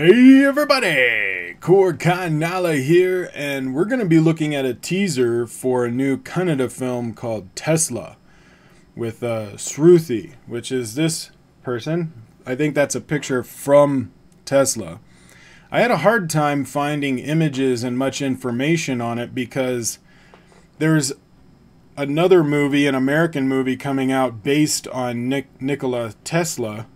Hey everybody! Kannada here, and we're going to be looking at a teaser for a new Kannada film called Tesla with Sruthi, which is this person. I think that's a picture from Tesla. I had a hard time finding images and much information on it because there's another movie, an American movie coming out based on Nikola Tesla.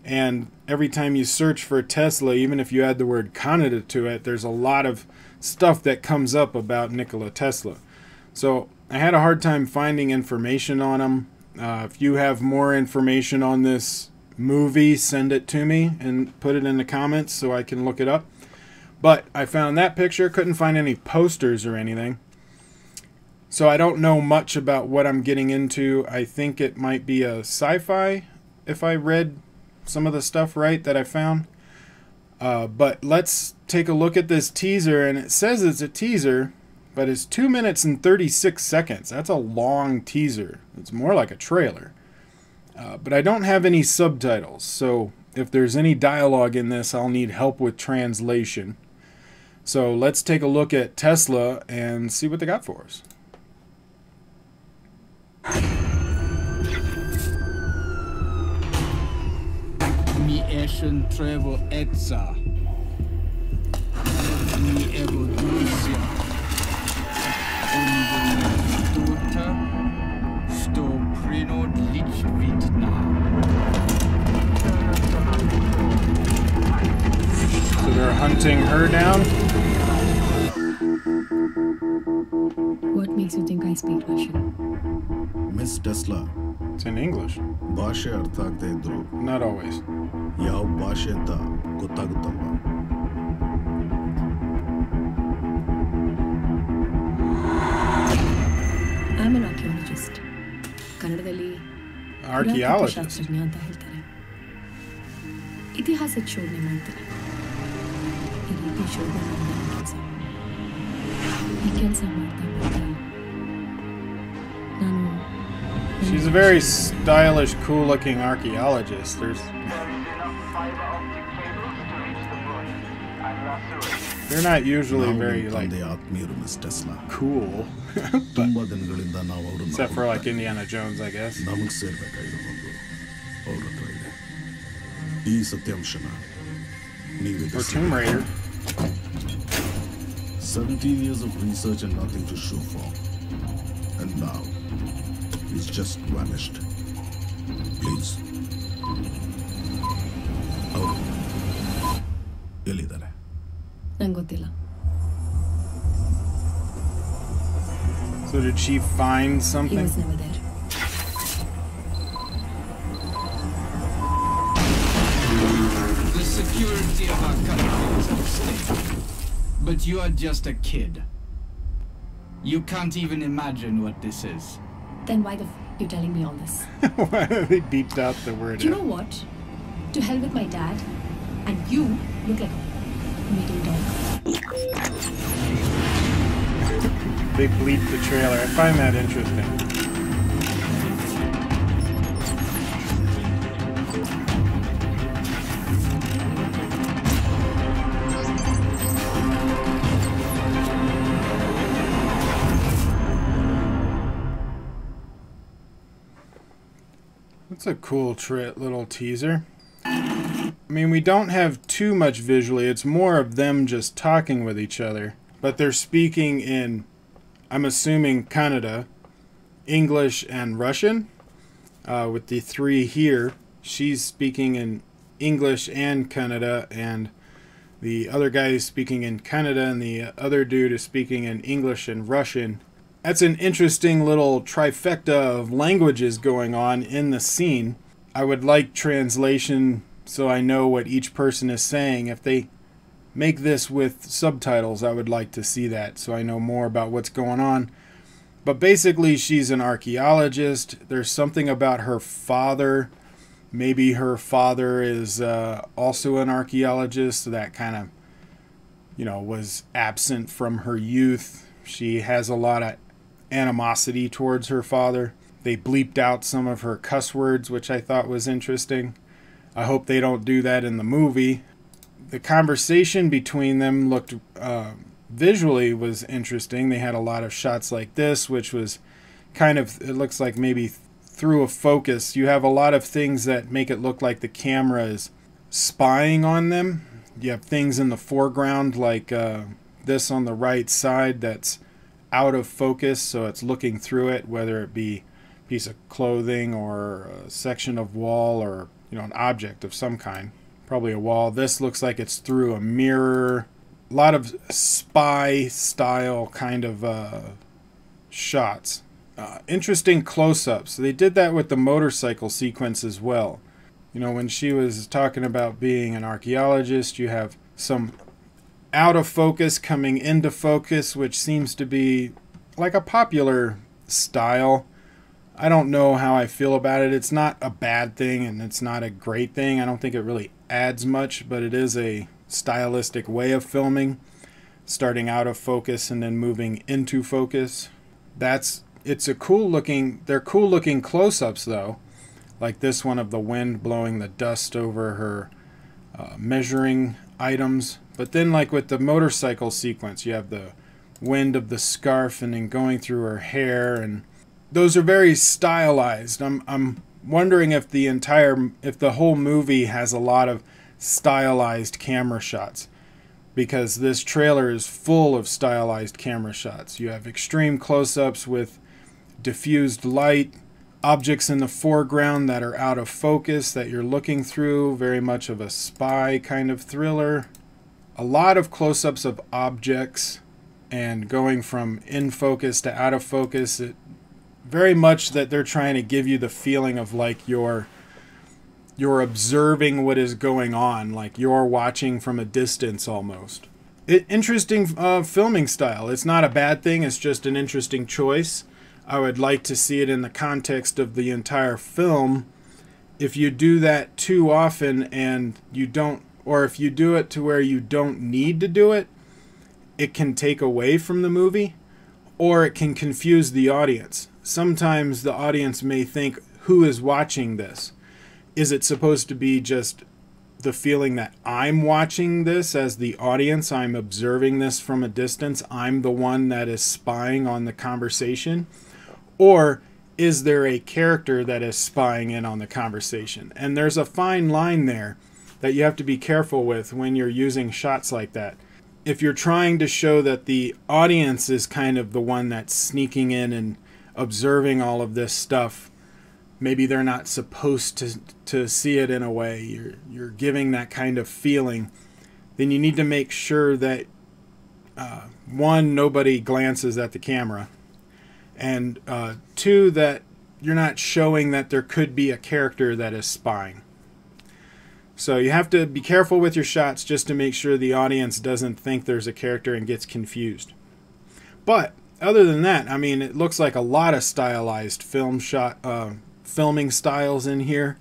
And every time you search for Tesla, even if you add the word Kannada to it, there's a lot of stuff that comes up about Nikola Tesla. So I had a hard time finding information on him. If you have more information on this movie, send it to me and put it in the comments so I can look it up. But I found that picture, couldn't find any posters or anything. So I don't know much about what I'm getting into. I think it might be a sci-fi if I read some of the stuff right that I found. But let's take a look at this teaser, and it says it's a teaser, but it's 2 minutes and 36 seconds. That's a long teaser. It's more like a trailer. But I don't have any subtitles, so if there's any dialogue in this, I'll need help with translation. So let's take a look at Tesla and see what they got for us. Mi eshen trevo etza. Mi evolucja. Unbelituta. Sto prinod lichvitna. So they're hunting her down. What makes you think I speak Russian? Miss Tesla, It's in English. ಭಾಷೆ ಅರ್ಥ ಆಗದೆ ಇದ್ರು Not always. ಯಾವ ಭಾಷೆ ಅಂತ ಗೊತ್ತಾಗುತ್ತಲ್ವಾ? I'm an archaeologist. ಕನ್ನಡದಲ್ಲಿ Archaeologist. ಶಾಸ್ತ್ರಜ್ಞ ಅಂತ ಹೇಳ್ತಾರೆ. ಇತಿಹಾಸದ ಶೋಧನೆ ಮಾಡ್ತಾರೆ. ಈ ರೀತಿ ಶೋಧನೆ ಮಾಡೋದು ಕೆಲಸ. ಈ ಕೆಲಸ ಮಾಡ್ತಾ ನಾನು She's a very stylish, cool-looking archaeologist. They're not usually very like ತಂದೆ ಆತ್ಮೀಯರು ಮಿಸ್ ಟೆಸ್ಲಾ. cool, ತುಂಬಾ ದಿನಗಳಿಂದ ನಾವು ಅವರನ್ನು except for like Indiana Jones, I guess. ನಮಗೆ ಸೇರ್ಬೇಕಾಗಿರೋದು ಅವ್ರ ಹತ್ರ ಇದೆ. ಈ ಸತ್ಯಾಂಶನ ನೀವು Or Tomb Raider. 17 years of research and nothing to show for. And now he's just vanished. Please. Oh. ಎಲ್ಲಿದ್ದಾರೆ? ನಂಗೆ ಗೊತ್ತಿಲ್ಲ. So did she find He something? was never there. The security of our country is at stake. But you are just a kid. You can't even imagine what this is. Then why the you telling me all this? Why they beeped out the word? Do you know what? To hell with my dad, and you look like a meeting dog. They bleeped the trailer. I find that interesting. That's a cool little teaser. I mean, we don't have too much visually. It's more of them just talking with each other. But they're speaking in, I'm assuming, Kannada, English, and Russian. With the three here, she's speaking in English and Kannada, and the other guy is speaking in Kannada, and the other dude is speaking in English and Russian. That's an interesting little trifecta of languages going on in the scene. I would like translation so I know what each person is saying. If they make this with subtitles, I would like to see that so I know more about what's going on. But basically, she's an archaeologist. There's something about her father. Maybe her father is also an archaeologist, so that kind of, was absent from her youth. She has a lot of animosity towards her father. They bleeped out some of her cuss words, which I thought was interesting. I hope they don't do that in the movie. The conversation between them looked visually was interesting. They had a lot of shots like this, which was kind of, it looks like maybe through a focus. You have a lot of things that make it look like the camera is spying on them. You have things in the foreground like this on the right side that's out of focus, so it's looking through it, whether it be a piece of clothing or a section of wall or, you know, an object of some kind. Probably a wall. This looks like it's through a mirror. A lot of spy style kind of shots. Interesting close-ups. They did that with the motorcycle sequence as well. You know, when she was talking about being an archaeologist, you have some out of focus coming into focus, which seems to be like a popular style. I don't know how I feel about it. It's not a bad thing and it's not a great thing. I don't think it really adds much, but it is a stylistic way of filming, starting out of focus and then moving into focus. It's a cool looking, they're cool looking close-ups though, like this one of the wind blowing the dust over her measuring items. But then like with the motorcycle sequence, you have the wind of the scarf and then going through her hair, and those are very stylized. I'm wondering if the whole movie has a lot of stylized camera shots, because this trailer is full of stylized camera shots. You have extreme close-ups with diffused light, objects in the foreground that are out of focus that you're looking through, very much of a spy kind of thriller. A lot of close-ups of objects and going from in focus to out of focus. It very much that they're trying to give you the feeling of like you're observing what is going on, like you're watching from a distance almost. Interesting filming style. It's not a bad thing, it's just an interesting choice. I would like to see it in the context of the entire film. If you do that too often and you don't, or if you do it to where you don't need to do it, it can take away from the movie, or it can confuse the audience. Sometimes the audience may think, who is watching this? Is it supposed to be just the feeling that I'm watching this as the audience, I'm observing this from a distance, I'm the one that is spying on the conversation? Or is there a character that is spying in on the conversation? And there's a fine line there that you have to be careful with when you're using shots like that. If you're trying to show that the audience is kind of the one that's sneaking in and observing all of this stuff, maybe they're not supposed to see it in a way, you're giving that kind of feeling, then you need to make sure that one, nobody glances at the camera, and two, that you're not showing that there could be a character that is spying. So you have to be careful with your shots just to make sure the audience doesn't think there's a character and gets confused. But other than that, I mean, it looks like a lot of stylized filming styles in here.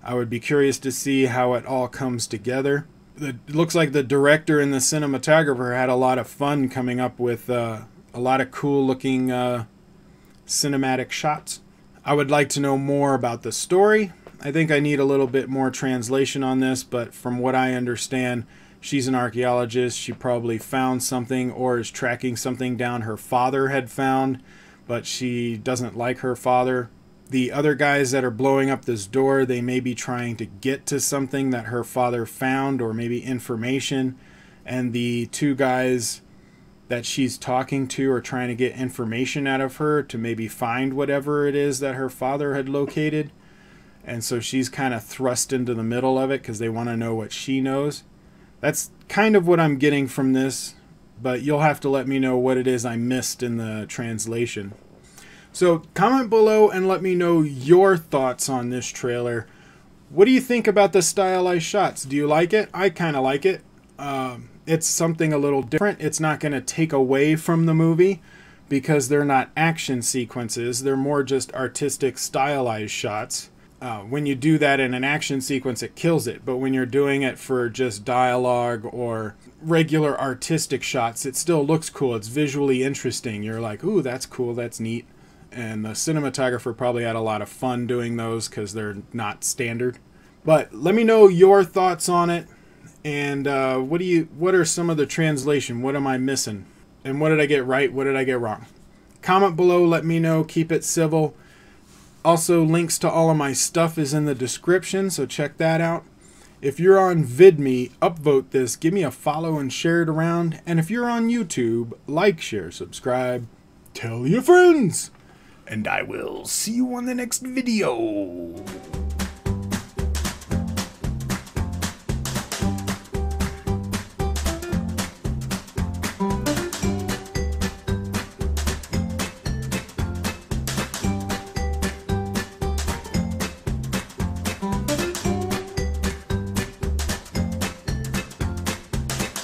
I would be curious to see how it all comes together. It looks like the director and the cinematographer had a lot of fun coming up with a lot of cool looking cinematic shots. I would like to know more about the story. I think I need a little bit more translation on this, but from what I understand, she's an archaeologist. She probably found something or is tracking something down her father had found, but she doesn't like her father. The other guys that are blowing up this door, they may be trying to get to something that her father found, or maybe information. And the two guys that she's talking to are trying to get information out of her to maybe find whatever it is that her father had located. And so she's kind of thrust into the middle of it because they want to know what she knows. That's kind of what I'm getting from this, but you'll have to let me know what it is I missed in the translation. So comment below and let me know your thoughts on this trailer. What do you think about the stylized shots? Do you like it? I kind of like it. It's something a little different. It's not going to take away from the movie because they're not action sequences. They're more just artistic stylized shots. When you do that in an action sequence, it kills it. But when you're doing it for just dialogue or regular artistic shots, it still looks cool. It's visually interesting. You're like, ooh, that's cool. That's neat. And the cinematographer probably had a lot of fun doing those because they're not standard. But let me know your thoughts on it. And what are some of the translation? What am I missing? And what did I get right? What did I get wrong? Comment below, let me know. Keep it civil. Also, links to all of my stuff is in the description, so check that out. If you're on VidMe, upvote this, give me a follow and share it around. And if you're on YouTube, like, share, subscribe, tell your friends. And I will see you on the next video.